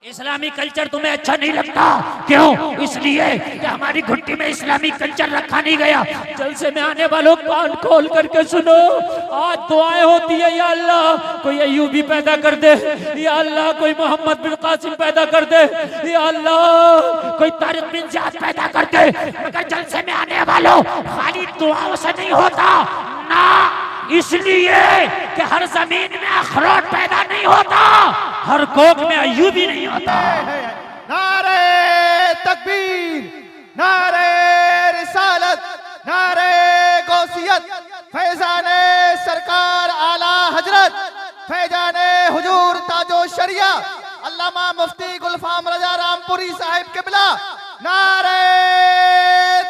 इस्लामी culture तुम्हें अच्छा नहीं लगता? क्यों? इसलिए कि हमारी घुट्टी में इस्लामी कल्चर रखा नहीं गया। जलसे में आने वालों कान खोल करके सुनो, आज दुआएं होती है, या अल्लाह कोई अय्यूबी पैदा कर दे, या अल्लाह कोई मोहम्मद बिन कासिम पैदा कर दे, या अल्लाह कोई तारिक बिन ज़ियाद पैदा कर दे। मगर जलसे में आने वालों खाली दुआओं से नहीं होता ना, इसलिए कि हर जमीन में अखरोट पैदा नहीं होता, हर कोक में अय्यूबी नहीं होता। नारे तकबीर, नारे रिसालत, नारे गौसियत, फैजाने सरकार आला हजरत, फैजाने हुजूर ताजो शरिया अल्लामा मुफ्ती गुलफाम रजा रामपुरी साहिब किबला। नारे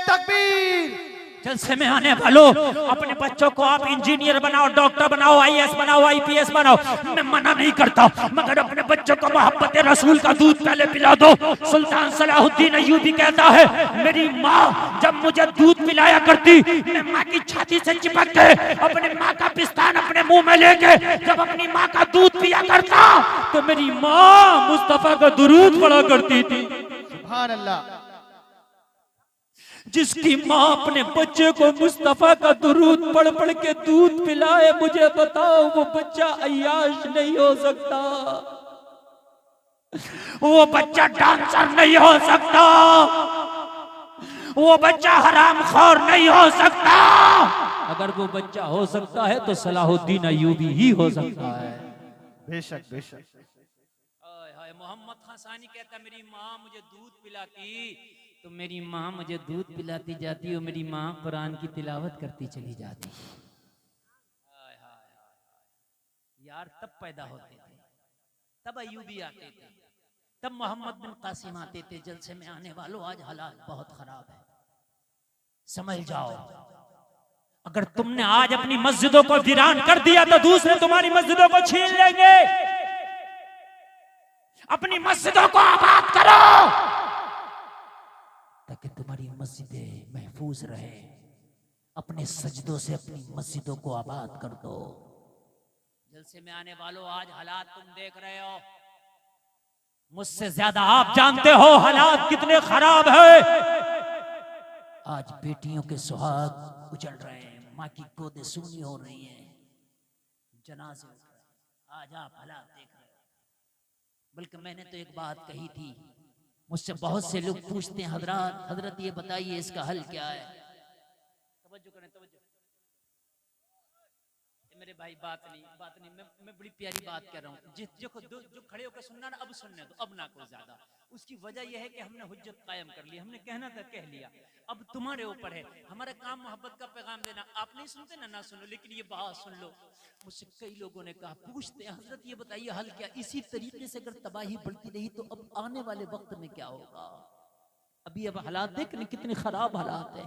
तकबीर। जलसे में आने वालों अपने बच्चों को आप इंजीनियर बनाओ, डॉक्टर बनाओ, आईएएस बनाओ, आईपीएस बनाओ, मैं मना नहीं करता, मगर अपने बच्चों को मोहब्बत रसूल का दूध पहले पिला दो। सुल्तान सलाहुद्दीन अय्यूबी कहता है, मेरी माँ जब मुझे दूध पिलाया करती, मैं माँ की छाती से चिपक के अपने माँ का पिस्तान अपने मुंह में लेके जब अपनी माँ का दूध पिया करता तो मेरी माँ मुस्तफा का दुरूद पढ़ा करती थी। सुभान अल्लाह। जिसकी माँ अपने बच्चे को मुस्तफा का दुरूद पढ़ पढ़ के दूध पिलाए, मुझे बताओ वो बच्चा अय्याश नहीं हो सकता, वो बच्चा डांसर नहीं हो सकता, वो बच्चा हरामखोर नहीं हो सकता। अगर वो बच्चा हो सकता है तो सलाहुद्दीन अय्यूबी ही हो सकता है। बेशक बेशक। मोहम्मद खान सानी कहता, मेरी माँ मुझे दूध पिलाती तो मेरी माँ मुझे दूध पिलाती जाती और मेरी माँ कुरान की तिलावत करती चली जाती। हाय हाय हाय यार, तब पैदा होते थे, तब अय्यूबी आते थे, तब मोहम्मद बिन कासिम आते थे। जलसे में आने वालों आज हालात बहुत खराब है, समझ जाओ। अगर तुमने आज अपनी मस्जिदों को वीरान कर दिया तो दूसरे तुम्हारी मस्जिदों को छीन लेंगे। अपनी मस्जिदों को आबाद करो ताकि तुम्हारी मस्जिदें महफूज रहे। अपने सजदों से अपनी मस्जिदों को आबाद कर दो। जलसे में आने वालों आज हालात तुम देख रहे हो, मुझसे ज्यादा आप जानते हो हालात कितने खराब है। आज बेटियों के सुहाग उजड़ रहे हैं, माँ की गोदें सूनी हो रही हैं, जनाजे उठ रहे हैं। आज आप हालात देख रहे हो। बल्कि मैंने तो एक बात कही थी, मुझसे बहुत से लोग पूछते हैं, हजरत ये बताइए इसका हल क्या है। तवज्जो करें, तवज्जो मेरे भाई, बात नहीं, मैं बड़ी प्यारी बात कह रहा हूँ। जो खड़े होकर सुनना ना, अब सुनने दो, अब ना को ज्यादा। उसकी वजह यह है कि हमने हुज्जत कायम कर ली, हमने कहना था कह लिया, अब तुम्हारे ऊपर है। हमारा काम मोहब्बत का पैगाम देना, आप नहीं सुनते ना सुनो, लेकिन ये बात सुन लो। मुझसे कई लोगों ने कहा, पूछते हैं हजरत ये बताइए हल क्या। इसी तरीके से अगर तबाही बढ़ती रही तो अब आने वाले वक्त में क्या होगा। अभी अब हालात देख रहे कितने खराब हालात है।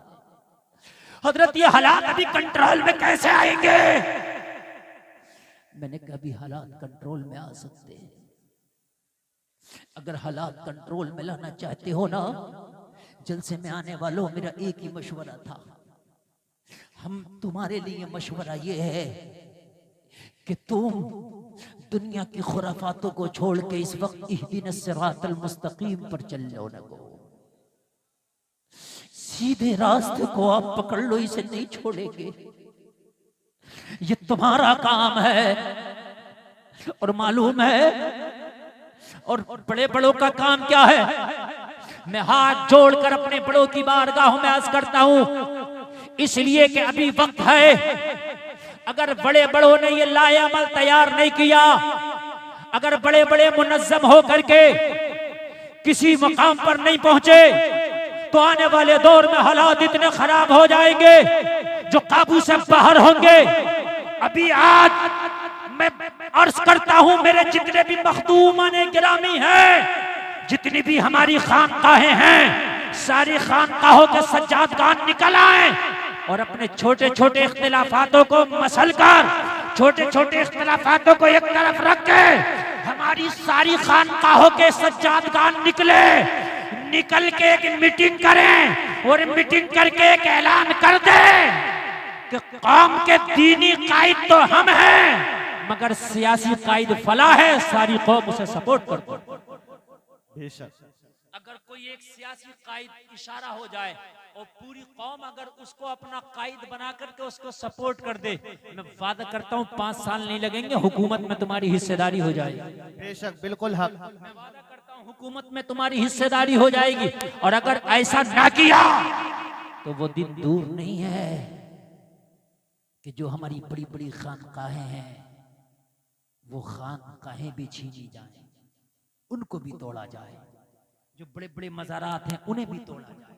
हजरत ये हालात अभी कंट्रोल में कैसे आएंगे। मैंने कहा अभी हालात कंट्रोल में आ सकते हैं। अगर हालात कंट्रोल में लाना चाहते हो ना, जलसे में आने वालों मेरा एक ही मशवरा था, हम तुम्हारे लिए मशवरा ये है कि तुम दुनिया की खुराफातों को छोड़ के इस वक्त इहदिनस सिरातल मुस्तकीम पर चल लो ना को। सीधे रास्ते को आप पकड़ लो, इसे नहीं छोड़ेंगे। ये तुम्हारा काम है और मालूम है। और बड़े बड़ों का काम क्या है। मैं हाथ जोड़कर अपने बड़ों की बारगाहों में अर्ज करता हूं, इसलिए कि अभी वक्त है। अगर बड़े बड़ों ने ये लाए अमल तैयार नहीं किया, अगर बड़े बड़े मुनज्जम हो करके किसी मुकाम पर नहीं पहुंचे, तो आने वाले दौर में हालात इतने खराब हो जाएंगे जो काबू से बाहर होंगे। अभी आज मैं अर्ज करता हूं, मेरे जितने भी मखदूमान गिरामी हैं, जितनी भी हमारी खानकाहें हैं, सारी खानकाहों के सज्जादगान निकल आए और अपने छोटे छोटे इख्तिलाफातों को मसल कर, छोटे छोटे इख्तिलाफातों को एक तरफ रख के हमारी सारी खानकाहों के सज्जादगान निकल के एक मीटिंग करें और मीटिंग करके एक ऐलान कर दें कि कौम के दीनी कायद तो हम हैं, मगर सियासी कायद फला है, सारी कौम उसे सपोर्ट करती। बेशक। अगर कोई एक सियासी कायद इशारा हो जाए और पूरी कौम अगर उसको अपना कायद बना करके उसको सपोर्ट कर दे, मैं वादा करता हूँ 5 साल नहीं लगेंगे, हुकूमत में तुम्हारी हिस्सेदारी हो जाएगी। बेशक, बिल्कुल हक। मैं वादा करता हूँ हुकूमत में तुम्हारी हिस्सेदारी हो जाएगी। और अगर ऐसा ना किया तो वो दिन दूर नहीं है कि जो हमारी बड़ी बड़ी खानकाहें हैं वो खानकाहें भी छीनी जाए, उनको भी तोड़ा जाए, जो बड़े बड़े मज़ारात हैं उन्हें भी तोड़ा जाए।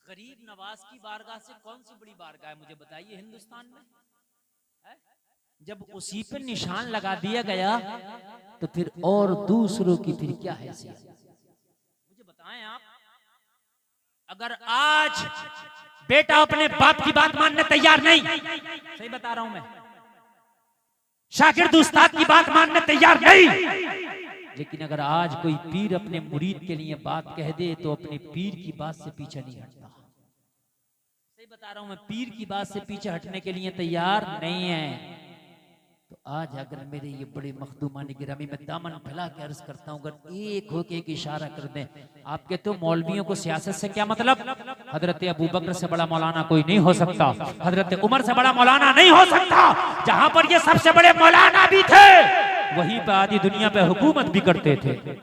गरीब नवाज की बारगाह से कौन सी बड़ी बारगाह है मुझे बताइए हिंदुस्तान में है? जब उसी पर निशान लगा दिया गया तो फिर और दूसरों की फिर क्या हैसियत, मुझे बताएं आप। अगर आज बेटा अपने बाप की बात मानने तैयार नहीं, सही बता रहा हूं मैं, शागिर्द उस्ताद की बात मानने तैयार नहीं, लेकिन अगर आज कोई पीर अपने मुरीद के लिए बात कह दे तो अपने पीर की बात से पीछे नहीं हटता। सही बता रहा हूं मैं, पीर की बात से पीछे हटने के लिए तैयार नहीं है। तो आज अगर मेरे ये बड़े मखदूमानी गिरामी में दामन फैला के अर्ज करता हूं, अगर एक होके एक इशारा कर दें, आप कहते हो मौलवियों को सियासत से क्या मतलब? हजरत अबू बकर से बड़ा मौलाना कोई नहीं हो सकता, हजरत उमर से बड़ा मौलाना नहीं हो सकता। जहां पर ये सबसे बड़े मौलाना भी थे वहीं पे आधी दुनिया पे हुकूमत भी करते थे। हुकूमत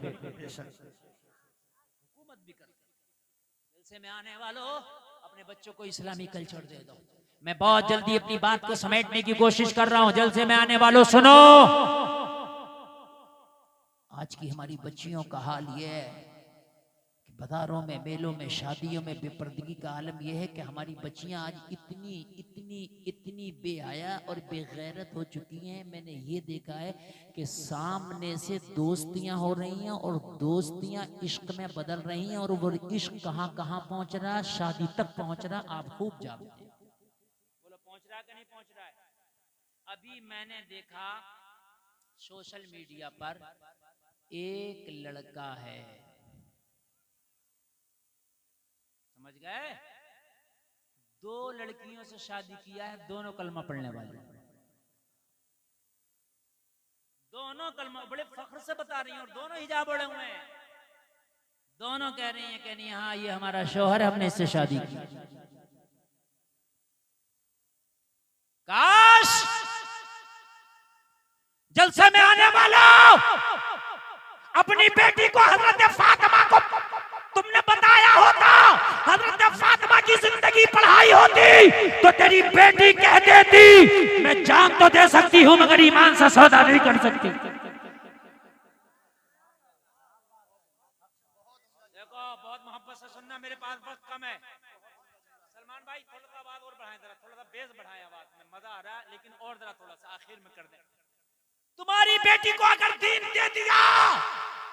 भी करते। जलसे में आने वालों अपने बच्चों को इस्लामी कल्चर दे दो। मैं बहुत जल्दी अपनी बात को समेटने की कोशिश कर रहा हूं। जलसे में आने वालों सुनो, आज की हमारी बच्चियों का हाल ये है कि बाजारों में, मेलों में, शादियों में बेपर्दगी का आलम यह है कि हमारी बच्चियां आज इतनी इतनी इतनी बेहया और बेगैरत हो चुकी हैं। मैंने ये देखा है कि सामने से दोस्तियां हो रही हैं और दोस्तियां इश्क में बदल रही हैं, और वो इश्क कहां कहां पहुंच रहा, शादी तक पहुंच रहा। आप खूब जानते हैं। बोलो पहुंच रहा है कि नहीं पहुंच रहा है? अभी मैंने देखा सोशल मीडिया पर एक लड़का है, समझ गए, 2 लड़कियों से शादी किया है, दोनों कलमा पढ़ने वाली, दोनों कलमा बड़े फख्र से बता रही हैं और दोनों हिजाब ओढ़े हुए हैं। दोनों कह रही हैं कि नहीं हाँ ये हमारा शौहर, हमने इससे शादी की। काश जलसे में आने वाला अपनी बेटी को हजरत फातिमा को तुमने बताया होता, हजरत फातिमा की जिंदगी पढ़ाई होती तो तेरी बेटी कह देती मैं जान तो दे सकती हूं मगर ईमान से सौदा नहीं कर सकती। देखो बहुत मोहब्बत से सुनना, मेरे पास वक्त कम है। सलमान भाई थोड़ा सा आवाज और बढ़ाएं, जरा थोड़ा सा बेस बढ़ाएं आवाज में, मजा आ रहा है लेकिन और जरा थोड़ा सा आखिर में कर दें। तुम्हारी बेटी को अगर दीन दे दिया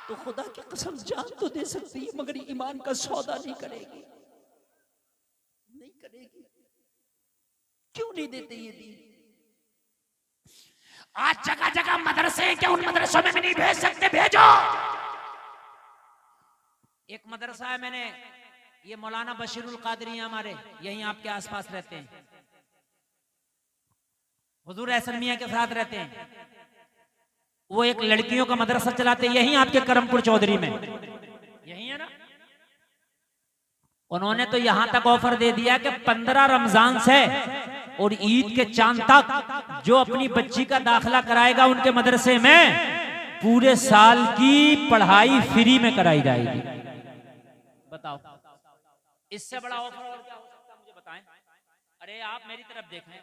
तो खुदा की कसम जान तो दे सकती है मगर ईमान का सौदा नहीं करेगी, नहीं करेगी। क्यों नहीं देते ये दीन? आज जगह जगह मदरसे हैं, क्या उन मदरसों में नहीं भेज सकते? भेजो। एक मदरसा है, मैंने ये मौलाना बशीरुल कादरी हमारे यहीं आपके आसपास रहते हैं, हुजूर एहसन मियां के साथ रहते हैं। वो एक लड़कियों का मदरसा चलाते यहीं आपके करमपुर चौधरी में, यही है ना। उन्होंने तो यहां तक ऑफर दे दिया कि 15 रमजान से और ईद के चांद तक जो अपनी बच्ची का दाखिला कराएगा उनके मदरसे में पूरे साल की पढ़ाई फ्री में कराई जाएगी। बताओ इससे बड़ा ऑफर और क्या हो सकता है? मुझे बताएं। अरे आप मेरी तरफ देखें।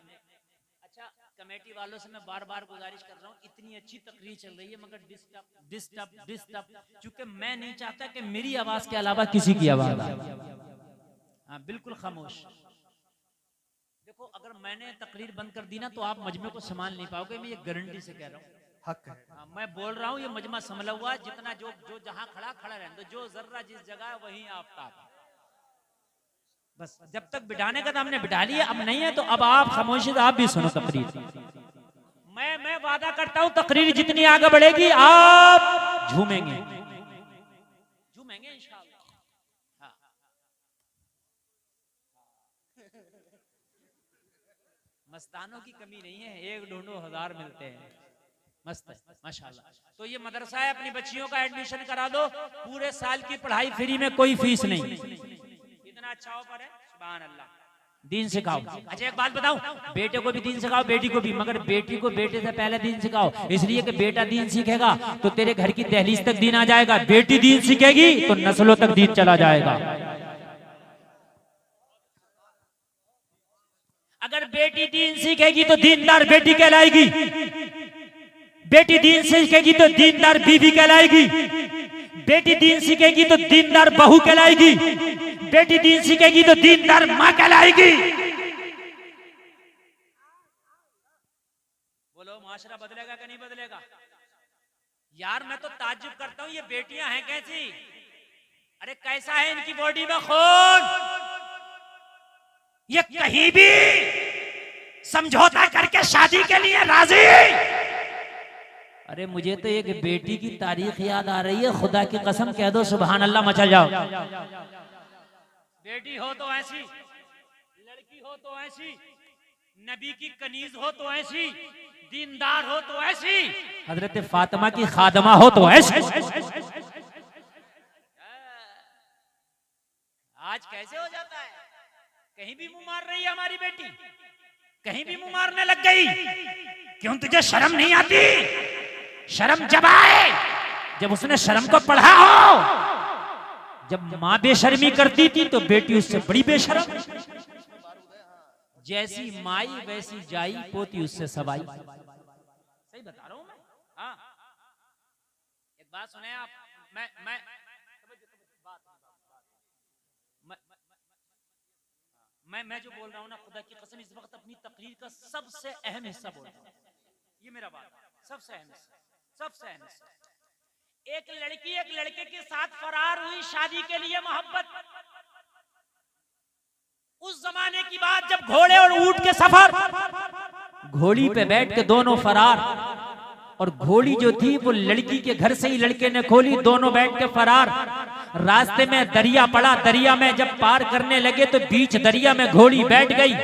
अच्छा कमेटी वालों से मैं बार बार गुजारिश कर रहा हूँ, इतनी अच्छी तकरीर चल रही है मगर डिस्टर्ब, चूंकि मैं नहीं चाहता कि मेरी आवाज के अलावा किसी की आवाज आए। हाँ बिल्कुल खामोश। देखो अगर मैंने तकरीर बंद कर दी ना तो आप मजमे को संभाल नहीं पाओगे, मैं ये गारंटी से कह रहा हूँ। हक है। मैं बोल रहा हूँ ये मजमा संभला हुआ, जितना जो जहां खड़ा रहे, तो जो जर्रा जिस जगह है वहीं आफ्ताब। बस जब तक बिठाने का था हमने बिठा लिया, अब नहीं है तो अब आप खामोशी से आप भी सुनो तकरीर। मैं वादा करता हूं तकरीर जितनी आगे बढ़ेगी आप झूमेंगे इंशाअल्लाह। हाँ। मस्तानों की कमी नहीं है, 1 ढूंढो 1000 मिलते हैं। मस्त है माशाल्लाह। तो ये मदरसा है, अपनी बच्चियों का एडमिशन करा दो, पूरे साल की पढ़ाई फ्री में, कोई फीस नहीं। इतना अच्छा ऑफर है, सुभान अल्लाह। दीन सिखाओ। अच्छा एक बात बताऊं, बेटे को भी दीन सिखाओ, बेटी को भी, मगर बेटी को बेटे से पहले दीन सिखाओ, इसलिए कि बेटा दीन सीखेगा तो तेरे घर की दहलीज तक दीन आ जाएगा, बेटी दीन सीखेगी तो नस्लों तक दीन चला जाएगा। अगर बेटी दीन सीखेगी तो दीनदार बेटी कहलाएगी, बेटी दीन सीखेगी तो दीनदार बीवी कहलाएगी, बेटी दीन सीखेगी तो दीनदार बहू कहलाएगी, बेटी दीन सीखेगी तो दीनदार मां कहलाएगी। बोलो माशरा बदलेगा कि नहीं बदलेगा? यार मैं तो ताज्जुब करता हूं, ये बेटियां हैं कैसी? अरे कैसा है इनकी बॉडी में खून, ये कहीं भी समझौता करके शादी के लिए राजी। अरे मुझे तो एक बेटी की तारीख याद आ रही है, खुदा की कसम कह दो सुभान अल्लाह मचा जाओ। बेटी हो तो ऐसी, लड़की हो तो ऐसी, नबी की कनीज हो तो ऐसी, दीनदार हो तो ऐसी, हजरत फातिमा की खादमा हो तो ऐसी। आज कैसे हो जाता है, कहीं भी मुंह मार रही है हमारी बेटी, कहीं भी मुंह मारने लग गई। क्यों तुझे शर्म नहीं आती? शर्म जब आए जब उसने शर्म को पढ़ा हो। जब माँ बेशर्मी करती थी तो बेटी उससे बड़ी बेशर्म। जैसी माई वैसी जाई, पोती उससे सवाई। सही बता रहा हूं मैं। हाँ एक बात सुने आप, मैं जो बोल रहा हूं ना, खुदा की कसम इस वक्त अपनी तकरीर का सबसे अहम हिस्सा बोल रहा हूं। ये मेरा बात, सबसे अहम हिस्सा, सबसे अहम हिस्सा। एक लड़की एक लड़के के साथ फरार हुई शादी के लिए, मोहब्बत। उस जमाने की बात जब घोड़े और ऊंट के सफर, घोड़ी पे बैठ के दोनों फरार, और घोड़ी जो थी वो लड़की के घर से ही लड़के ने खोली, दोनों बैठ के फरार। रास्ते में दरिया पड़ा, दरिया में जब पार करने लगे तो बीच दरिया में घोड़ी बैठ गई।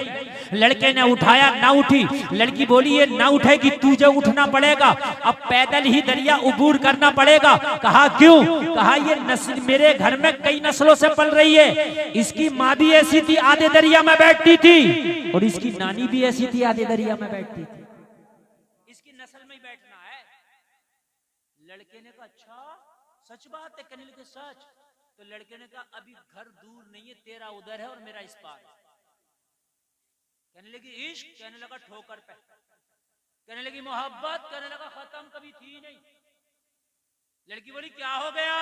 लड़के ने उठाया, ना उठी। लड़की बोली ये ना उठेगी, तुझे उठना पड़ेगा, अब पैदल ही दरिया उबूर करना पड़ेगा। कहा क्यों? कहा ये नस्ल मेरे घर में कई नस्लों से पल रही है। इसकी माँ भी ऐसी थी, आधे दरिया में बैठती थी, और इसकी नानी भी ऐसी थी, आधे दरिया में बैठती थी। इसकी नस्ल में ही बैठना है। लड़के ने कहा अच्छा सच बात है? कहने लगे सच। तो लड़के ने कहा अभी घर दूर नहीं है, तेरा उधर है और मेरा इस पार। कहने लगी इश्क, कहने लगा ठोकर पे, कहने लगी मोहब्बत, कहने लगा खत्म, कभी थी नहीं। लड़की बोली क्या हो गया?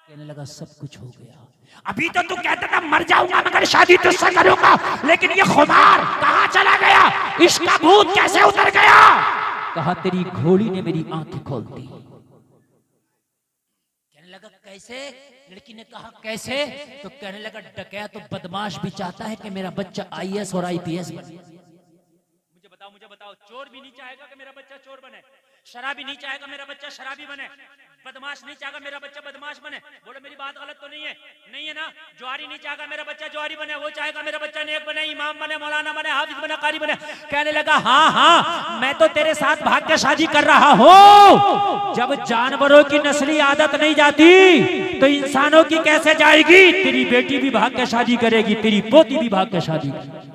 कहने लगा सब कुछ हो गया। अभी तो तू कहता था मर जाऊंगा मगर शादी तुझसे करूंगा, लेकिन ये खुमार कहां चला गया? इश्क का भूत कैसे उतर गया? कहा तेरी घोड़ी ने मेरी आंखें खोल दी। कहने लगा कैसे? लड़की ने कहा कैसे? तो कहने लगा डकैत तो बदमाश भी चाहता है कि मेरा बच्चा IAS और IPS बने। मुझे बताओ, चोर भी नहीं चाहेगा कि मेरा बच्चा चोर बने, शराबी नहीं चाहेगा मेरा बच्चा शराबी बने, बदमाश नहीं चाहेगा मेरा बच्चा बदमाश बने। बोलो मेरी बात गलत तो नहीं है? नहीं है ना? ज्वारी नहीं चाहेगा मेरा बच्चा ज्वारी बने, वो चाहेगा मेरा बच्चा नेक बने, इमाम बने, मौलाना बने, हाफिज बने, कारी बने। कहने लगा हाँ हाँ मैं तो तेरे साथ भाग के शादी कर रहा हूँ। जब जानवरों की नस्ली आदत नहीं जाती तो इंसानों की कैसे जाएगी? तेरी बेटी भी भाग के शादी करेगी, तेरी पोती भी भाग के शादी करेगी।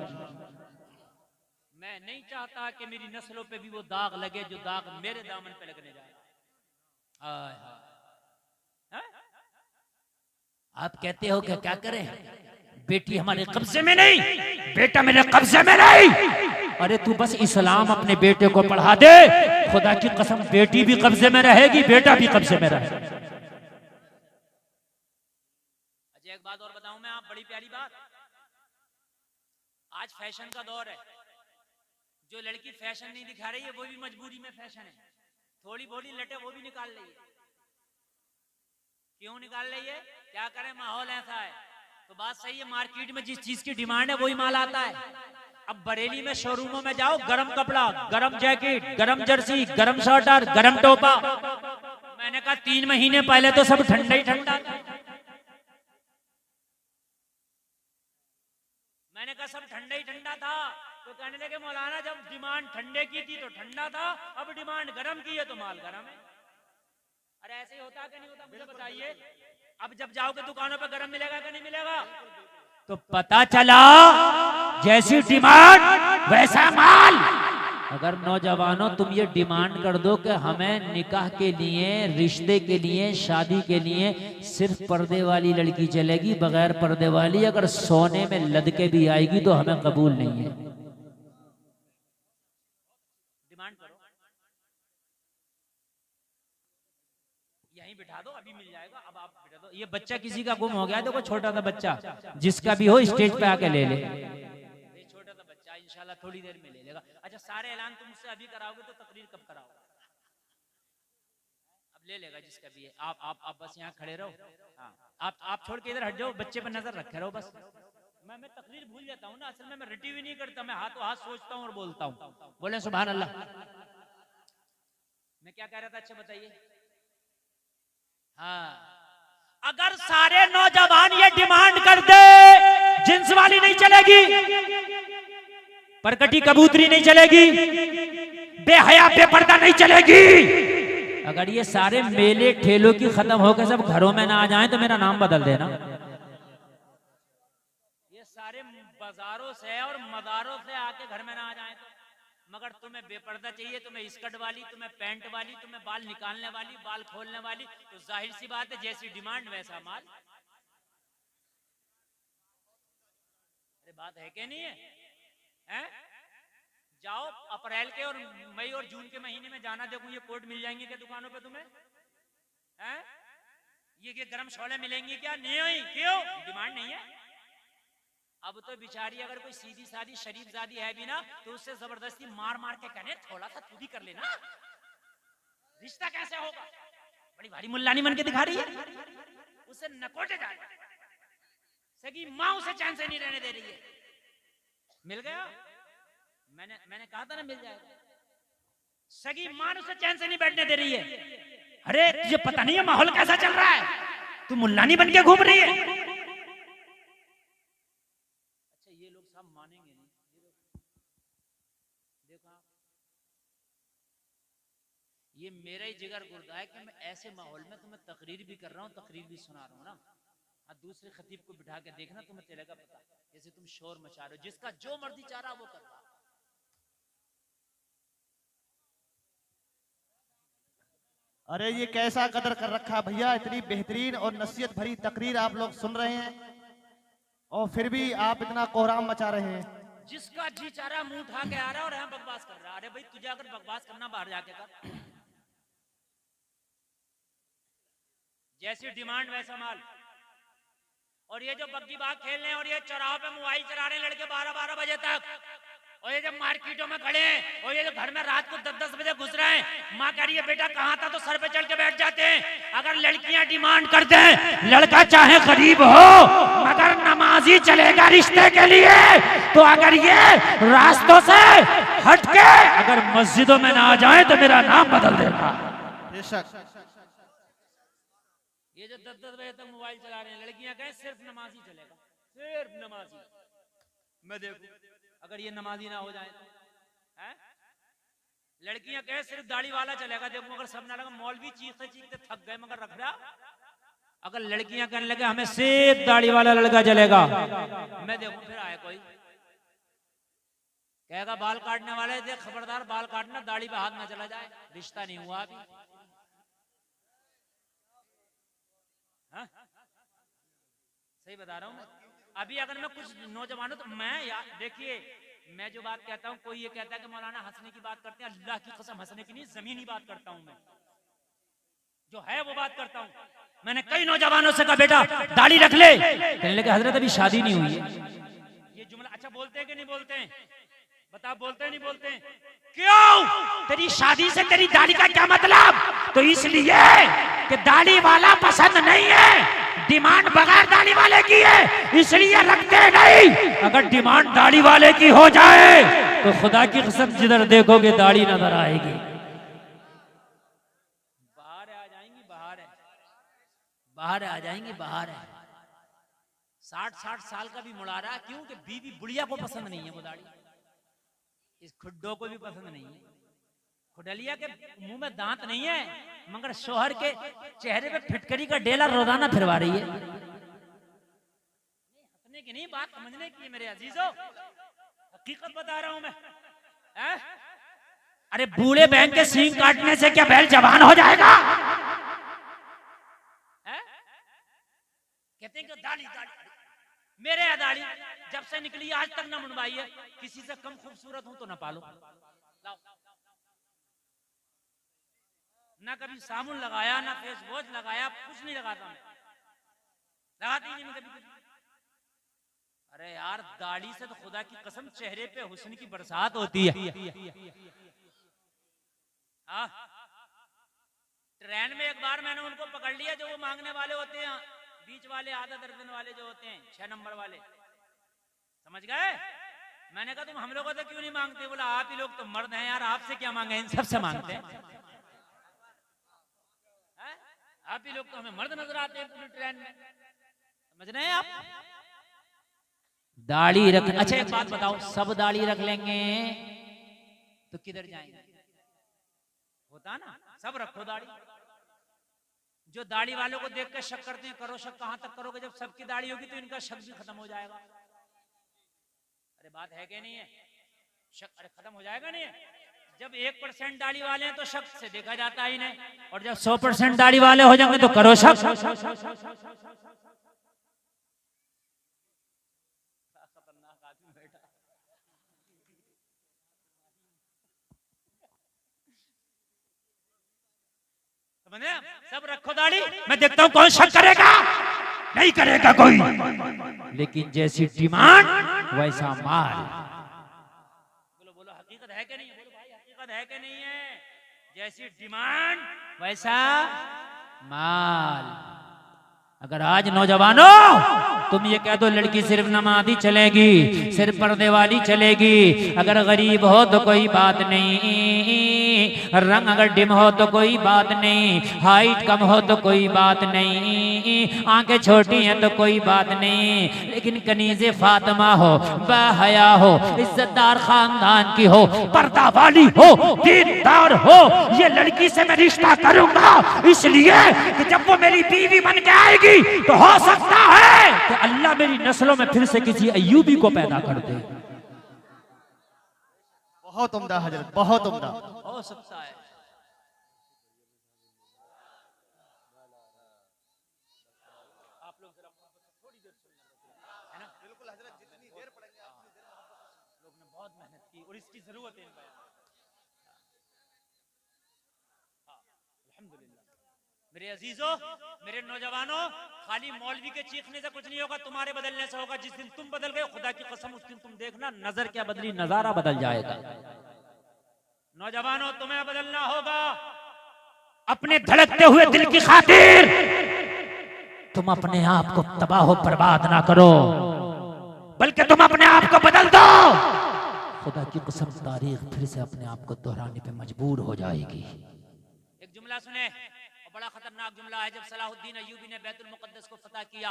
मैं नहीं चाहता कि मेरी नस्लों पे भी वो दाग लगे जो दाग मेरे दामन पे लगने जाए। आप कहते हो कि क्या करें? बेटी हमारे कब्जे में नहीं, बेटा मेरे कब्जे में नहीं। अरे तू बस इस्लाम अपने बेटे को पढ़ा दे, खुदा की कसम बेटी भी कब्जे में रहेगी, बेटा भी कब्जे में रहेगा। अच्छा एक बात और बताऊं मैं, आप बड़ी प्यारी बात। आज फैशन का दौर है। जो लड़की फैशन नहीं दिखा रही है वो भी मजबूरी में फैशन है। थोड़ी बोली लटे वो भी निकाल रही है। क्यों निकाल रही है? क्या करें, माहौल ऐसा है। तो बात सही है, मार्केट में जिस चीज की डिमांड है वही माल आता है। अब बरेली में शोरूमों में जाओ, गरम कपड़ा, गरम जैकेट, गरम जर्सी, गरम स्वेटर, गरम टोपा। मैंने कहा 3 महीने पहले तो सब ठंडा ही ठंडा। मैंने कहा सब ठंडा ही ठंडा था। तो कहने लगे मौलाना जब डिमांड ठंडे की थी तो ठंडा था, अब डिमांड गर्म की है तो माल गर्म है। अरे ऐसे ही होता कि नहीं होता मुझे बताइए। अब जब जाओगे दुकानों पर गर्म मिलेगा कि नहीं मिलेगा? तो पता चला जैसी डिमांड वैसा माल। अगर नौजवानों तुम ये डिमांड कर दो कि हमें निकाह के लिए, रिश्ते के लिए, शादी के लिए सिर्फ पर्दे वाली लड़की चलेगी, बगैर पर्दे वाली अगर सोने में लदके भी आएगी तो हमें कबूल नहीं है। डिमांड करो, यहीं बिठा दो, अभी मिल जाएगा। अब आप बिठा दो। ये बच्चा किसी का गुम हो गया, देखो छोटा सा बच्चा, जिसका भी हो स्टेज पे आके ले ले। ये छोटा सा बच्चा इंशाल्लाह थोड़ी देर में ले लेगा। अच्छा सारे ऐलान तुम मुझसे अभी कराओगे तो तकरीर कब कराओगे? अब ले लेगा जिसका भी है। आप बस यहाँ खड़े रहो। हाँ आप छोड़ के इधर हट जाओ, बच्चे पर नजर रखे रहो बस। मैं तकरीर भूल जाता हूँ ना, असल में मैं रटी हुई नहीं करता, मैं हाथों हाथ सोचता हूँ और बोलता हूँ। बोले सुभान अल्लाह। मैं क्या कह रहा था, अच्छा बताइए। हाँ, अगर सारे नौजवान ये डिमांड कर दे, जिन्स वाली नहीं चलेगी, परकटी कबूतरी नहीं चलेगी, बेहया बेपर्दा नहीं चलेगी। अगर ये सारे मेले ठेलों की खत्म होकर सब घरों में ना आ जाएं तो मेरा नाम बदल देना। ये सारे बाजारों से और मदारों से आके घर में ना आ जाएं तो। मगर तुम्हें बेपर्दा चाहिए, तुम्हें स्कर्ट वाली, तुम्हें पैंट वाली, तुम्हें बाल निकालने वाली, बाल खोलने वाली, तो जाहिर सी बात है जैसी डिमांड वैसा माल। अरे बात है कि नहीं है? हैं? जाओ अप्रैल के और मई और जून के महीने में जाना, देखो ये कोट मिल जाएंगे क्या दुकानों पे तुम्हें? हैं? ये गर्म शोले मिलेंगे क्या? नहीं, क्यों? डिमांड नहीं है। अब तो बिचारी अगर कोई सीधी सादी शरीफ जादी है भी ना, तो उससे जबरदस्ती मार मार के कहने थोड़ा सा तू भी कर लेना, रिश्ता कैसे होगा? बड़ी भारी मुल्लानी मन के दिखा रही है, उसे नकोटे जा रही है। सगी माँ उसे चैन से नहीं रहने दे रही है। मिल गया? मैंने कहा था ना मिल जाएगा। सगी माँ उसे चैन से नहीं बैठने दे रही है। अरे तुझे पता नहीं है माहौल कैसा चल रहा है, तू मुल्लानी बन के घूम रही है। मानेंगे नहीं। देखो ये मेरा ही जिगर गुर्दा है कि मैं ऐसे माहौल में तुम्हें तकरीर भी कर रहा हूँ, तकरीर भी सुना रहा हूँ ना। और दूसरे खतीब को बिठा के देखना, तुम्हें चलेगा पता। जैसे तुम शोर मचा रहे हो, जिसका जो मर्जी चाह रहा वो कर रहा। अरे ये कैसा कदर कर रखा भैया, इतनी बेहतरीन और नसीहत भरी तकरीर आप लोग सुन रहे हैं और फिर भी आप इतना कोहराम मचा रहे हैं। जिसका जी चाह रहा मुंह उठा के आ रहा है और यहाँ बकवास कर रहा है। अरे भाई तुझे अगर बकवास करना बाहर जाके कर, जैसी डिमांड वैसा माल। और ये जो बग्गी बाग खेल रहे हैं और ये चौराहों पे मोबाइल चला रहे हैं लड़के 12-12 बजे तक, और ये जब मार्केटों में खड़े हैं और ये जो घर में रात को 10-10 बजे घुस रहे हैं, माँ कह रही है बेटा कहाँ था, तो सर पे चढ़ के बैठ जाते हैं। अगर लड़कियां डिमांड करते हैं, लड़का चाहे गरीब हो मगर नमाजी चलेगा रिश्ते के लिए, तो अगर ये रास्तों से हट के अगर मस्जिदों में ना आ जाए तो मेरा नाम बदल देगा। ये जो 10-10 बजे तक मोबाइल चला रहे हैं लड़कियां कहें सिर्फ नमाजी चलेगा, सिर्फ नमाजी। मैं देखूं अगर ये नमाजी ना हो जाए तो हैं? लड़कियां कहे सिर्फ दाढ़ी वाला चलेगा, देखो अगर सब ना लगा। मौलवी चीखते चीखते थक गए मगर रख रहा। अगर लड़कियां कहने लगे हमें सिर्फ दाढ़ी वाला लड़का चलेगा, मैं देखूं फिर आए कोई कहेगा बाल काटने वाले थे, खबरदार बाल काटना, दाढ़ी पे हाथ ना चला जाए, रिश्ता नहीं हुआ अभी। हाँ? सही बता रहा हूं मैं। अभी अगर मैं कुछ नौजवानों तो मैं यार देखिए, मैं जो बात कहता हूँ, कोई ये कहता है कि मौलाना हंसने की बात करते हैं, अल्लाह की कसम हंसने की नहीं, जमीनी बात करता हूँ मैं, जो है वो बात करता हूँ। मैंने कई नौजवानों से कहा बेटा दाढ़ी रख ले, कहने लगे हजरत अभी शादी नहीं हुई है। ये जुमला अच्छा बोलते हैं कि नहीं बोलते हैं? बता, बोलते हैं नहीं बोलते हैं? क्यों? तेरी शादी से तेरी दाढ़ी का क्या मतलब? तो इसलिए कि दाढ़ी वाला पसंद नहीं है, डिमांड बगैर दाढ़ी वाले की है, इसलिए रखते नहीं। अगर डिमांड दाढ़ी वाले की हो जाए तो खुदा की कसम जिधर देखोगे दाढ़ी नजर आएगी। बाहर आ जाएंगी, बाहर आ जाएंगी, बाहर है। 60 साल का भी मुड़ा रहा, क्यों कि बीवी बुढ़िया को पसंद नहीं है वो दाढ़ी, इस खुड्डों को भी पसंद नहीं है। खुडलिया के मुंह में दांत नहीं है, मगर शोहर के चेहरे पे फिटकरी का डेला रोजाना फिरवा रही है। हंसने की नहीं, बात समझने की मेरे अजीजों, हकीकत बता रहा हूं मैं। अरे बूढ़े बहन के सींग काटने से क्या बैल जवान हो जाएगा? कहते हैं कि दाढ़ी दाढ़ी, मेरे यहाँ दाढ़ी जब से निकली आज तक ना मुंडवाई है, किसी से कम खूबसूरत हूं तो ना पालो, ना कभी साबुन लगाया, ना फेस वॉश लगाया, कुछ नहीं लगाता मैं, लगाती नहीं मैं कभी कुछ। अरे यार दाढ़ी से तो खुदा की कसम चेहरे पे हुस्न की बरसात होती है। ट्रेन में एक बार मैंने उनको पकड़ लिया जो वो मांगने वाले होते हैं, बीच वाले आधा दर्जन वाले जो होते हैं, 6 नंबर वाले, समझ गए? मैंने कहा तुम हम लोगों से क्यों नहीं मांगते? बोला आप ही लोग तो मर्द हैं यार, आपसे क्या मांगे, इन सबसे मांगते हैं। आप ही लोग तो हमें मर्द नजर आते हैं पूरी ट्रेन में, समझ रहे हैं आप? दाढ़ी रख, अच्छा एक बात बताओ, सब दाढ़ी रख लेंगे तो किधर जाएंगे? होता ना, सब रखो दाढ़ी। जो दाढ़ी वालों को देख के शक करते हैं, करो शक, कहां तक करोगे? जब सबकी दाढ़ी होगी तो इनका शक भी खत्म हो जाएगा। अरे बात है कि नहीं है? शक अरे खत्म हो जाएगा नहीं है? जब 1% दाढ़ी वाले हैं तो शक से देखा जाता ही नहीं, और जब 100% दाढ़ी वाले हो जाएंगे तो करो शक। सब रखो दाढ़ी, मैं देखता हूं कौन शक करेगा, नहीं करेगा कोई, लेकिन जैसी डिमांड वैसा माल। बोलो बोलो हकीकत है कि नहीं है? बोलो भाई हकीकत है कि नहीं है? जैसी डिमांड वैसा माल। अगर आज नौजवानों तुम ये कह दो लड़की सिर्फ नमाज़ी चलेगी, सिर्फ पर्दे वाली चलेगी, अगर गरीब हो तो कोई बात नहीं, रंग अगर डिम हो तो कोई बात नहीं, हाइट कम हो तो कोई बात नहीं, आंखें छोटी हैं तो कोई बात नहीं, लेकिन कनीज़े फातिमा हो, बाहया हो, इज्जतदार खानदान की हो, पर्दा वाली हो, दीनदार हो, ये लड़की से मैं रिश्ता करूंगा इसलिए कि जब वो मेरी बीवी बन के आएगी तो हो सकता है कि अल्लाह मेरी नस्लों में फिर से किसी अय्यूबी को पैदा कर दे। बहुत उम्दा हजरत, बहुत उम्दा। हो सकता है। आप लोग जरा थोड़ी देर है ना? बिल्कुल हजरत, जितनी देर पड़ेंगे लोग ने बहुत मेहनत की और इसकी जरूरत है। मेरे अजीजों, मेरे नौजवानों, खाली मौलवी के चीखने से कुछ नहीं होगा, तुम्हारे बदलने से होगा। जिस दिन तुम बदल गए खुदा की कसम उस दिन तुम देखना नजर क्या बदली, नजारा बदल जाएगा। नौजवानों तुम्हें बदलना होगा अपने धड़कते हुए दिल की खातिर। तुम अपने आप को तबाह बर्बाद ना करो, बल्कि तुम अपने आप को बदल दो। खुदा की कसम तारीख फिर से अपने आप को दोहराने पे मजबूर हो जाएगी। एक जुमला सुने, बड़ा खतरनाक जुमला है। जब सलाहुद्दीन अय्यूबी ने बैतुल मुक़द्दस को फतह किया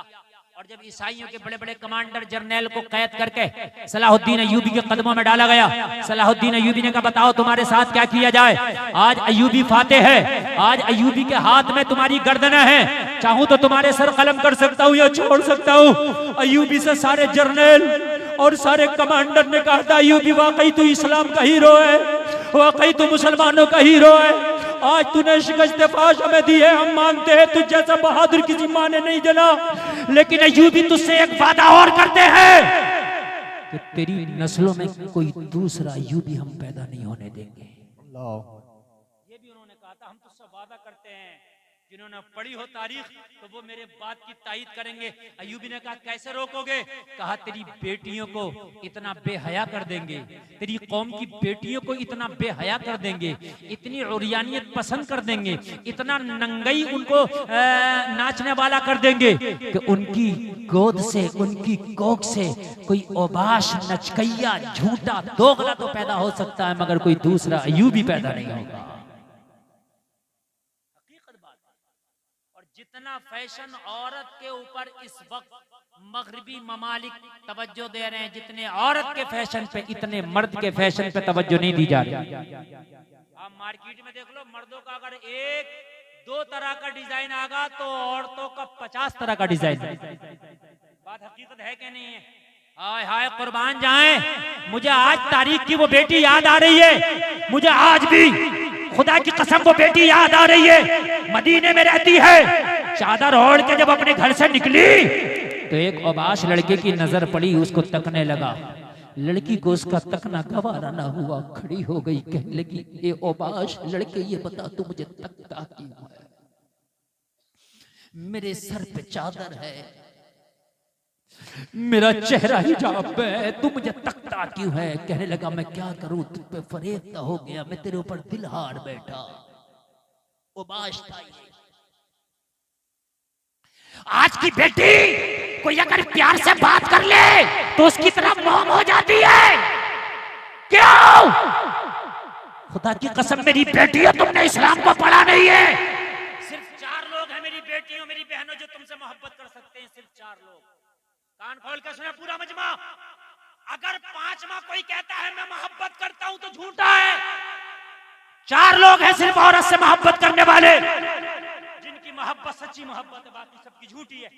और जब ईसाइयों के बड़े बड़े कमांडर जर्नैल को कैद करके सलाहुद्दीन अय्यूबी के कदमों में डाला गया, सलाहुद्दीन अय्यूबी ने कहा बताओ तुम्हारे साथ क्या किया जाए। आज अय्यूबी फातेह है, आज अय्यूबी के हाथ में तुम्हारी गर्दनें हैं, चाहूं तो तुम्हारे सर कलम कर सकता हूं या छोड़ सकता हूं। अय्यूबी से सारे जर्नैल और सारे कमांडर ने कहा था अय्यूबी वाकई तू इस्लाम का हीरो है, वाकई तू मुसलमानों का हीरो है, आज तूने शिकस्त फाश हमें दी है, हम मानते हैं तुझ जैसा बहादुर किसी माँ ने नहीं जना, लेकिन अय्यूबी तुझसे एक वादा और करते हैं कि तेरी नस्लों में कोई दूसरा अय्यूबी हम पैदा नहीं होने देंगे। ये भी उन्होंने कहा था, हम तुझसे वादा करते हैं, जिन्होंने पढ़ी हो तारीख तो वो मेरे बात की तायीद करेंगे। अय्यूबी ने कहा कैसे रोकोगे? कहा तेरी बेटियों को इतना बेहया कर देंगे, तेरी कौम की बेटियों को इतना बेहया कर देंगे, इतनी उरियानियत पसंद कर देंगे, इतना नंगई उनको नाचने वाला कर देंगे कि उनकी गोद से, उनकी कोख से कोई ओबाश, नचकैया, झूठा, दोगला तो पैदा हो सकता है, मगर कोई दूसरा अय्यूबी पैदा नहीं होगा। जितना फैशन औरत के ऊपर इस वक्त मगरिबी ममालिक तवज्जो दे रहे हैं, जितने औरत के फैशन पे इतने मर्द के फैशन पे तवज्जो नहीं दी जा रही। आप मार्केट में देख लो, मर्दों का अगर एक दो तरह का डिजाइन आगा तो औरतों का 50 तरह का डिजाइन। बात हकीकत है कि नहीं है? हाय हाय कुर्बान जाएं, मुझे आज तारीख की वो बेटी याद आ रही है, मुझे आज भी खुदा की कसम वो बेटी याद आ रही है, मदीने में रहती है, चादर ओढ़ के जब अपने घर से निकली तो एक औबाश लड़के की नजर पड़ी, उसको तकने लगा। लड़की को उसका तकना गवारा ना हुआ, खड़ी हो गई, कहने लगी, ए औबाश लड़के, ये बता तू मुझे तकता क्यों है? मेरे सर पे चादर है, मेरा चेहरा हिजाब है, तू मुझे तकता क्यों है? कहने लगा, मैं क्या करूं, तुझ पे फरेब हो गया, मैं तेरे ऊपर दिल हार बैठा। औबाश था ये। आज की बेटी कोई अगर प्यार से बात कर ले तो उसकी तरफ मोम हो जाती है। क्यों? खुदा की कसम मेरी बेटी है, तुमने इस्लाम को पढ़ा नहीं है। सिर्फ 4 लोग हैं मेरी बेटियों, मेरी बहनों, जो तुमसे मोहब्बत कर सकते हैं, सिर्फ 4 लोग। कान खोल के सुने पूरा मजमा। अगर 5वां कोई कहता है मैं मोहब्बत करता हूं तो झूठा है। 4 लोग हैं सिर्फ औरत से मोहब्बत करने वाले, जिनकी मोहब्बत सच्ची मोहब्बत है, बाकी सबकी झूठी है।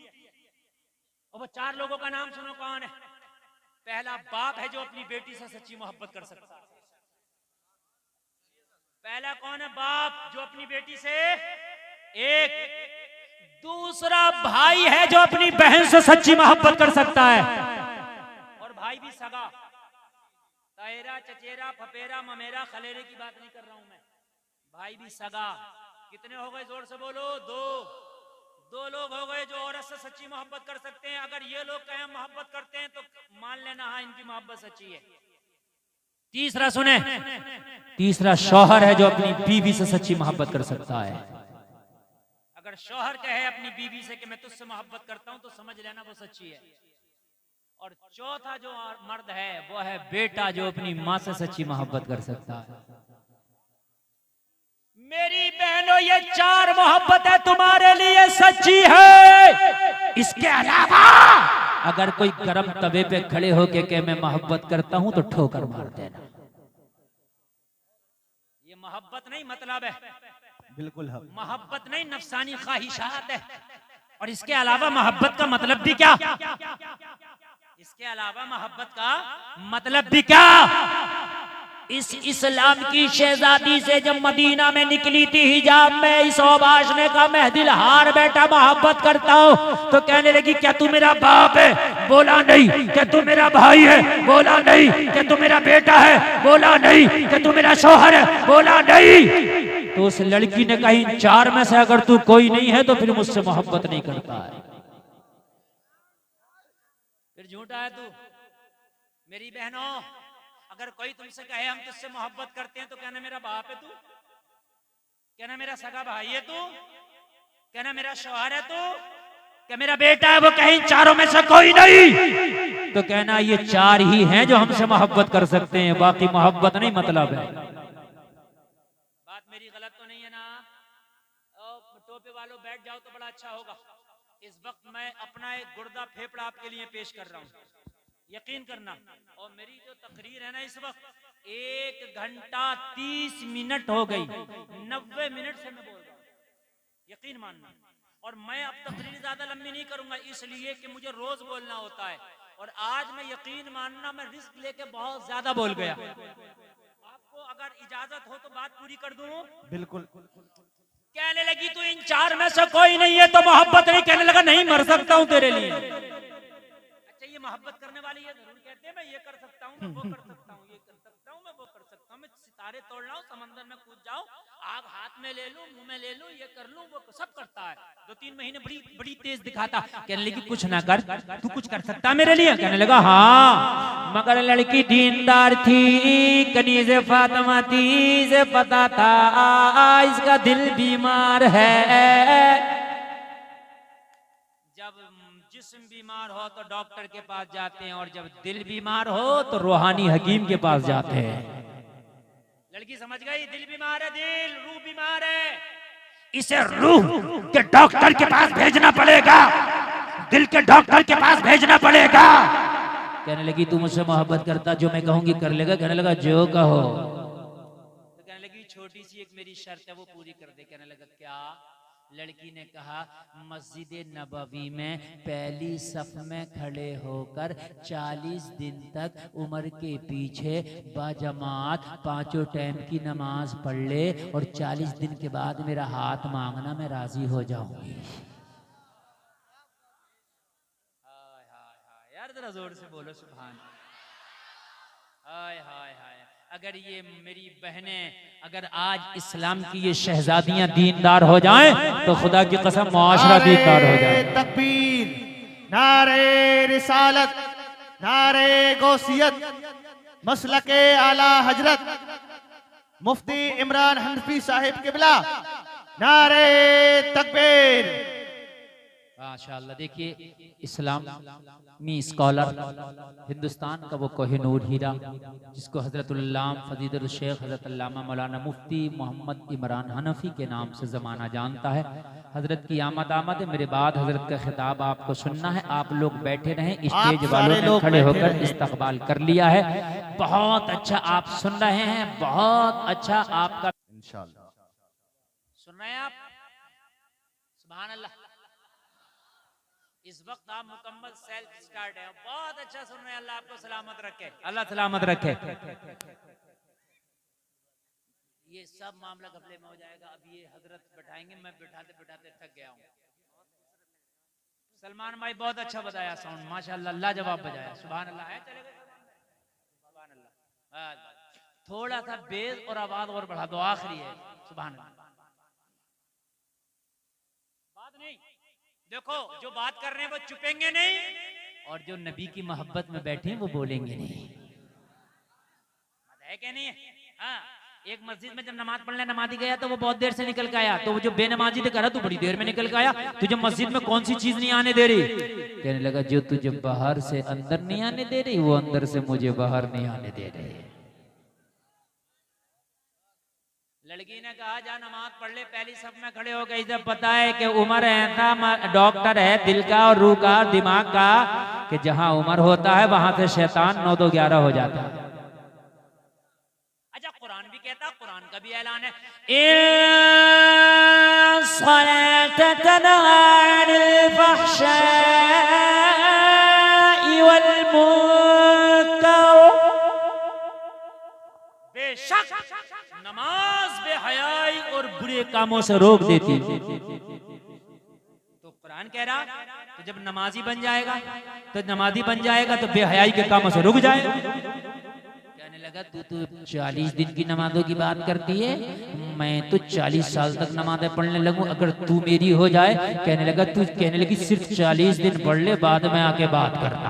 और वो 4 लोगों का नाम सुनो, कौन है? पहला बाप है जो अपनी बेटी से सच्ची मोहब्बत कर सकता है। पहला कौन है? बाप जो अपनी बेटी से एक। दूसरा भाई है जो अपनी बहन से सच्ची मोहब्बत कर सकता है, और भाई भी सगा। तायरा, चचेरा, फपेरा, ममेरा, खलेरे की बात नहीं कर रहा हूं मैं, भाई भी सगा। कितने हो गए? जोर से बोलो। 2 लोग हो गए जो औरत से सच्ची मोहब्बत कर सकते हैं। अगर ये लोग कहें मोहब्बत करते हैं तो मान लेना, हाँ इनकी मोहब्बत सच्ची है। तीसरा सुने, तीसरा शौहर है जो अपनी बीवी से सच्ची मोहब्बत कर सकता है। अगर शौहर कहे अपनी बीवी से कि मैं तुझसे मोहब्बत करता हूं तो समझ लेना वो सच्ची है। और चौथा जो मर्द है वो है बेटा, जो अपनी मां से सच्ची मोहब्बत कर सकता है। मेरी बहनों, ये 4 मोहब्बतें तुम्हारे लिए सच्ची है। इसके अलावा अगर कोई गरम तवे पे खड़े होके के मैं मोहब्बत करता हूं तो ठोकर मार देना। ये मोहब्बत नहीं मतलब है, बिल्कुल है। मोहब्बत नहीं, नफसानी ख्वाहिशात है। और इसके अलावा मोहब्बत का मतलब भी क्या? इसके अलावा मोहब्बत का मतलब भी क्या? इस इस्लाम की शहजादी से जब मदीना में निकली थी हिजाब में, इस औबाश ने कहा मैं दिल हार बैठा, मोहब्बत करता हूँ। तो कहने लगी, क्या तू मेरा बाप है? बोला नहीं। क्या तू मेरा भाई है? बोला नहीं। क्या तू मेरा बेटा है? बोला नहीं। क्या तू मेरा शौहर है? बोला नहीं। तो उस लड़की ने कहा, इन 4 में से अगर तू कोई नहीं है तो फिर मुझसे मोहब्बत नहीं करता है, फिर झूठा है तू। मेरी बहनों, अगर कोई तुमसे कहे हम तुझसे मोहब्बत करते हैं तो कहना मेरा बाप है तू, कहना मेरा सगा भाई है तू, कहना मेरा शौहर है तू, क्या मेरा बेटा है? वो कहीं 4 में से कोई नहीं तो कहना ये 4 ही हैं जो हमसे मोहब्बत कर सकते हैं, बाकी मोहब्बत नहीं मतलब है। बात मेरी गलत तो नहीं है ना? टोपे वालों बैठ जाओ तो बड़ा अच्छा होगा। इस वक्त मैं अपना एक गुर्दा फेफड़ा आपके लिए पेश कर रहा हूँ, यकीन करना। और मेरी जो तकरीर है ना, इस वक्त 1 घंटा 30 मिनट हो गई, 90 मिनट से मैं बोल रहा हूँ, यकीन मानना। और मैं अब तकरीर ज्यादा लंबी नहीं करूंगा, इसलिए कि मुझे रोज बोलना होता है। और आज मैं, यकीन मानना, मैं रिस्क लेके बहुत ज्यादा बोल गया। आपको अगर इजाजत हो तो बात पूरी कर दूं? बिल्कुल। कहने लगी तू इन 4 में से कोई नहीं है तो मोहब्बत नहीं। कहने लगा नहीं, मर सकता हूं तेरे लिए। अच्छा, ये मोहब्बत करने वाली है, जरूर कहते हैं मैं ये कर सकता हूँ, मैं वो कर सकता हूँ, ये कर सकता हूँ, मैं वो कर सकता हूँ, मैं सितारे तोड़ लाऊं, समंदर में कूद जाऊं, आग हाथ में ले लूं, मुंह में ले लूं, ये कर लूं, वो सब करता है। 2-3 महीने बड़ी तेज दिखाता। कहने लगी कुछ ना कर, तू कुछ कर सकता है मेरे लिए? कहने लगा हाँ, मगर लड़की दीनदार थी, कनीज़ फातिमा थी, इसे पता था इसका दिल बीमार है। जब जिस्म बीमार हो तो डॉक्टर के पास जाते हैं, और जब दिल बीमार हो तो रूहानी हकीम के पास जाते हैं। लड़की समझ गई, दिल बीमार है, दिल, रूह बीमार है, इसे रूह के डॉक्टर के पास भेजना पड़ेगा। दिल के डॉक्टर के पास भेजना पड़ेगा। कहने लगी तू मुझसे मोहब्बत करता, जो मैं कहूंगी कर लेगा? कहने लगा जो कहो। तो कहने लगी छोटी सी एक मेरी शर्त है वो पूरी कर दे। कहने लगा क्या? लड़की ने कहा मस्जिद नबवी में पहली सफ में खड़े होकर 40 दिन तक उमर के पीछे बाजमात 5 टाइम की नमाज पढ़ ले और 40 दिन के बाद मेरा हाथ मांगना, मैं राजी हो जाऊंगी। यार जरा जोर से बोलो सुभान। हाय हाय हाय। अगर ये मेरी बहनें, अगर आज इस्लाम की ये शहजादियां दीनदार हो जाएं तो खुदा की कसम मुआशरा दीनदार हो जाए। तकबीर, नारे रिसालत, नारे गौसियत, मसलके आला हजरत मुफ्ती इमरान हनफी साहिब किबला, नारे तकबीर। माशाअल्लाह। देखिए इस्लामी स्कॉलर हिंदुस्तान का वो कोहिनूर हीरा जिसको हजरतुल्लाम फजीलुल शेख हजरत अल्लामा मौलाना मुफ्ती मोहम्मद इमरान हनफी के नाम से ज़माना जानता है। हजरत की आमद है। मेरे बाद हजरत का खिताब आपको सुनना है। आप लोग बैठे रहें, स्टेज वालों ने खड़े होकर इस्तकबाल कर लिया है। बहुत अच्छा आप सुन रहे हैं, बहुत अच्छा आपका इंशाअल्लाह सुन रहे हैं आप। सुभान अल्लाह। इस वक्त आप मुकम्मल सेल्फ स्टार्ट है, बहुत अच्छा सुन रहे हैं। अल्लाह आपको सलामत रखे, अल्लाह सलामत रखे। ये सब मामला घपले में हो जाएगा। अब ये हजरत बैठाएंगे, मैं बैठाते बैठाते थक गया हूँ। सलमान भाई बहुत अच्छा बताया, साउंड माशाअल्लाह लाजवाब बजाया। सुभान अल्लाह है, चलेगा सुभान अल्लाह। थोड़ा सा बेस और आवाज और बढ़ा दो, आखिरी है। सुभान अल्लाह। बात नहीं, देखो जो बात कर रहे हैं वो चुपेंगे नहीं, और जो नबी की मोहब्बत में बैठे हैं वो बोलेंगे नहीं। है क्या नहीं है? हाँ, एक मस्जिद में जब नमाज पढ़ने नमाजी गया तो वो बहुत देर से निकल के आया, तो वो जो बेनमाजी ने कहा तू बड़ी देर में निकल के आया, तुझे मस्जिद में कौन सी चीज नहीं आने दे रही? कहने लगा जो तुझे बाहर से अंदर नहीं आने दे रही, वो अंदर से मुझे बाहर नहीं आने दे रही। लड़की ने कहा जा नमाज पढ़ ले, पहली सब में खड़े हो गई। जब पता है कि उमर ऐसा डॉक्टर है दिल का और रूह का दिमाग का कि जहां उमर होता है वहां से शैतान 9 2 11 हो जाता है। अच्छा कुरान भी कहता, कुरान का भी ऐलान है, बेशक नमाज बेहयाई और बुरे कामों से रोक देती। तो कुरान कह रहा तो जब नमाजी बन जाएगा तो बेहयाई के कामों से रुक जाएगा। कहने लगा तू 40 दिन की नमाजों की बात करती है, मैं तो 40 साल तक नमाजें पढ़ने लगूं अगर तू मेरी हो जाए। कहने लगी सिर्फ 40 दिन पढ़ ले, बाद में आके बात करना।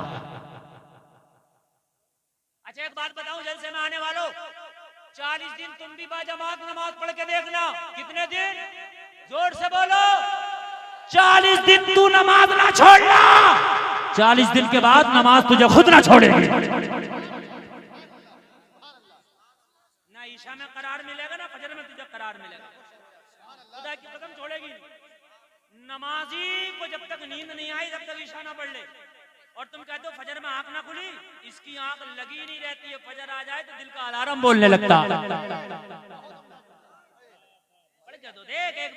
अच्छा एक बात बताऊं जलसे में आने वालों, 40 दिन तुम भी बाजमात नमाज पढ़ के देखना। कितने दिन? जोर से बोलो। 40 दिन तू नमाज ना छोड़ना, 40 दिन के बाद नमाज तुझे खुद ना छोड़ेगी। ना ईशा में करार मिलेगा ना फजर में तुझे करार मिलेगा। खुदा की कसम छोड़ेगी। नमाजी को जब तक नींद नहीं आई जब तक ईशा ना पढ़ ले, और तुम कहते हो फजर में आंख ना खुली, इसकी आंख लगी नहीं रहती है, फजर आ जाए तो दिल का अलार्म बोलने लगता। पढ़ के तो देख एक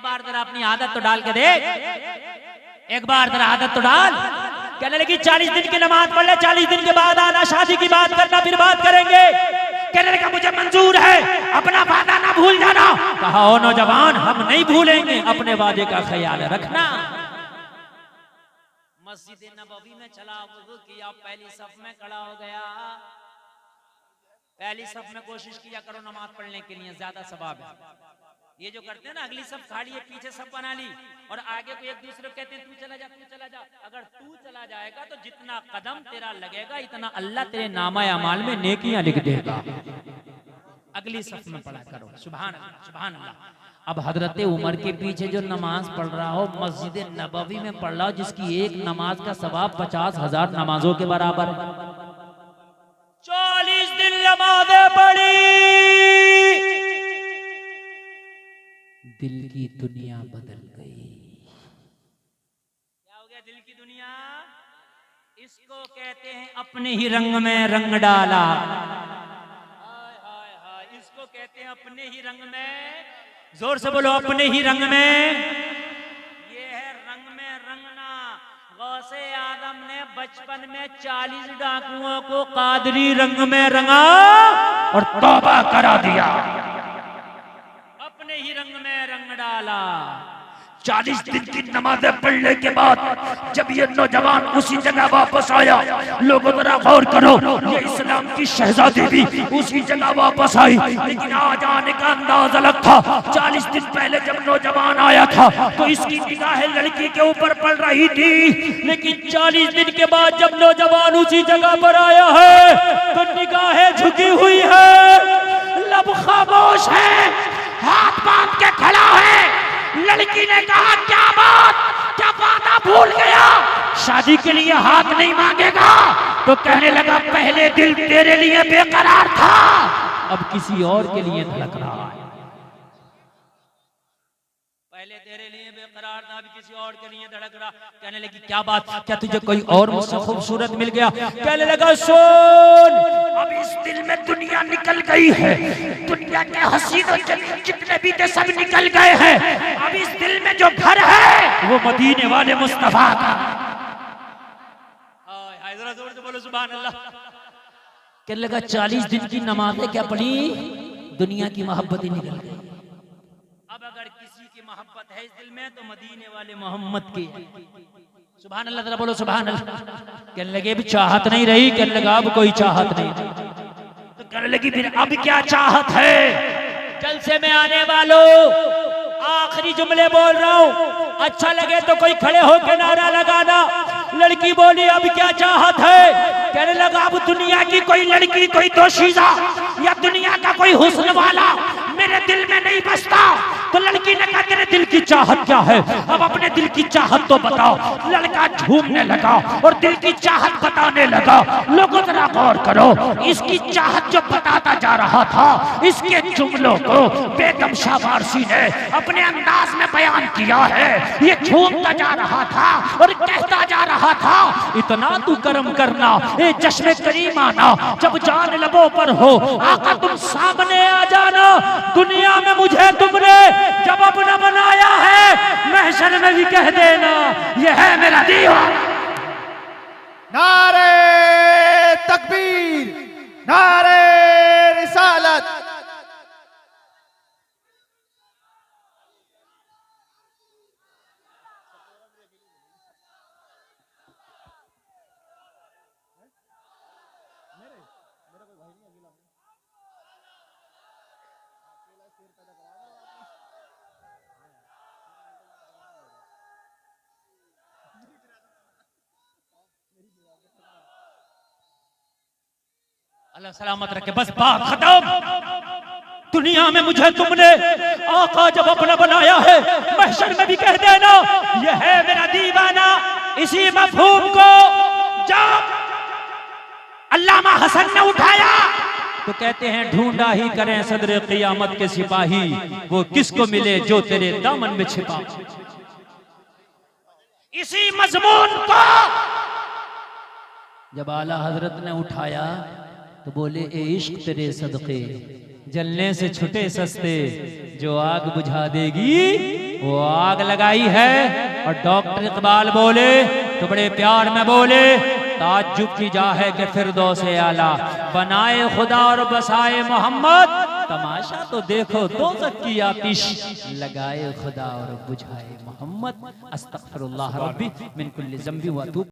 बार जरा अपनी आदत तो डाल के देख, एक बार जरा आदत तो डाल। कहने लगी 40 दिन की नमाज पढ़ ले, 40 दिन के बाद आना, शादी की बात करना, फिर बात करेंगे। कहने लगा मुझे मंजूर है, अपना वादा ना भूल जाना। कहा ओ नौजवान हम नहीं भूलेंगे, अपने वादे का ख्याल रखना। मस्जिद नबवी में चला, वुज़ू किया, पहली सफ में खड़ा हो गया। पहली सफ में कोशिश किया करो नमाज पढ़ने के लिए, ज्यादा सवाब है। ये जो करते हैं ना अगली सफ खाली है, पीछे सब बना ली और आगे को एक दूसरे को कहते हैं तू चला जा, तू चला जा। अगर तू चला जाएगा तो जितना कदम तेरा लगेगा इतना अल्लाह तेरे नामा अमाल में नेकियां लिख देगा। अगली सफ में पढ़ा करो। सुभान अल्लाह, सुभान अल्लाह। अब हजरत उमर के पीछे जो नमाज पढ़ रहा हो, मस्जिद नबवी में पढ़ रहा हो, जिसकी एक नमाज का सवाब 50,000 नमाजों के बराबर है। 40 दिन नमाज़ें पढ़ी, दिल की दुनिया बदल गई। दिल की दुनिया, इसको कहते हैं अपने ही रंग में रंग डाला। हाय हाय हाय, इसको कहते हैं अपने ही रंग में, जोर से बोलो, अपने ही रंग में। ये है रंग में रंगना। गौसे आदम ने बचपन में 40 डाकुओं को कादरी रंग में रंगा और तौबा करा दिया। अपने ही रंग में रंग डाला। 40 दिन की नमाज़ें पढ़ने के बाद जब ये नौजवान उसी जगह वापस आया, लोगों जरा गौर करो, ये इस्लाम की शहजादी भी उसी जगह वापस आई, लेकिन आज आने का अंदाज अलग था। 40 दिन पहले जब नौजवान आया था तो इसकी निगाहें लड़की के ऊपर पड़ रही थी, लेकिन 40 दिन के बाद जब नौजवान उसी जगह पर आया है तो निगाहें झुकी हुई है, लब खामोश है, हाथ बांध के खड़ा है। लड़की ने कहा, क्या बात, क्या वादा भूल गया, शादी के लिए हाथ नहीं मांगेगा? तो कहने लगा, पहले दिल तेरे लिए बेकरार था, अब किसी और के लिए धड़क रहा है। पहले तेरे लिए बेकरार था, अभी किसी और के लिए धड़क रहा। कहने लगी, क्या बात, क्या तुझे कोई और मुझसे खूबसूरत मिल गया? कहने लगा, सुन, अब इस दिल में दुनिया निकल गई है, दुनिया के हसीन और जमीन जितने भी थे सब निकल गए हैं। अब इस दिल में जो घर है वो मदीने वाले मुस्तफा का। जरा जोर से बोलो सुभान अल्लाह। कहने लगा, 40 दिन की नमाज़ें क्या पढ़ी, दुनिया की मोहब्बत ही निकल गई। अब अगर किसी की मोहब्बत है इस दिल में तो मदीने वाले मोहम्मद की। सुभान अल्लाह, जरा बोलो सुभान अल्लाह। कहने लगे, अब चाहत नहीं रही। कहने लगा, अब कोई चाहत नहीं। तो कहने लगी, फिर अब क्या चाहत है? जलसे में आने वालों, आखिरी जुमले बोल रहा हूँ, अच्छा लगे तो कोई खड़े होकर नारा लगाना। लड़की बोली, अब क्या चाहत है? कहने लगा, अब दुनिया की कोई लड़की, कोई दोशीज़ा या दुनिया का कोई हुस्न वाला मेरे दिल में नहीं बसता। तो लड़की ने कहा, तेरे दिल की चाहत क्या है? अब अपने दिल की चाहत तो बताओ। लड़का झूमने लगा और दिल की चाहत बताने लगा। लोगों जरा गौर करो, इसकी चाहत जो बताता जा रहा था, इसके जुमलों को बेगम शाह वारसी ने अपने अंदाज में बयान किया है। ये झूमता जा रहा था और कहता जा रहा था, इतना तू करम करना, ए चश्मे करीम आना, जब जान लबों पर हो आका तुम सामने आ जाना। दुनिया में मुझे तुमने जब अपना बनाया है, महशर में भी कह देना, ये है मेरा दीवाना। नारे तकबीर, नारे रिसालत। अल्लाह सलामत रखे। बस बात खत्म। दुनिया में मुझे तुमने आका जब अपना बनाया है, महशर में भी कह देना, ये है मेरा दीवाना। इसी मफहूम को जब अल्लामा हसन ने उठाया तो कहते हैं, ढूंढा ही करें सदर क़ियामत के सिपाही, वो किसको मिले जो तेरे दामन में छिपा। इसी मजमून को जब आला हजरत ने उठाया तो बोले, ए इश्क तेरे सदके जलने से छुटे सस्ते, जो आग बुझा देगी वो आग लगाई है। और डॉक्टर इकबाल बोले तो बड़े प्यार में बोले, ताज्जुब की जा है कि फिरदौसे आला बनाए खुदा और बसाए मोहम्मद, तमाशा तो देखो दोज़ख की आतिश लगाए खुदा और बुझाए मोहम्मद। अस्तगफिरुल्लाह रब्बी मिन कुल्ली ज़ंबी व अतूब।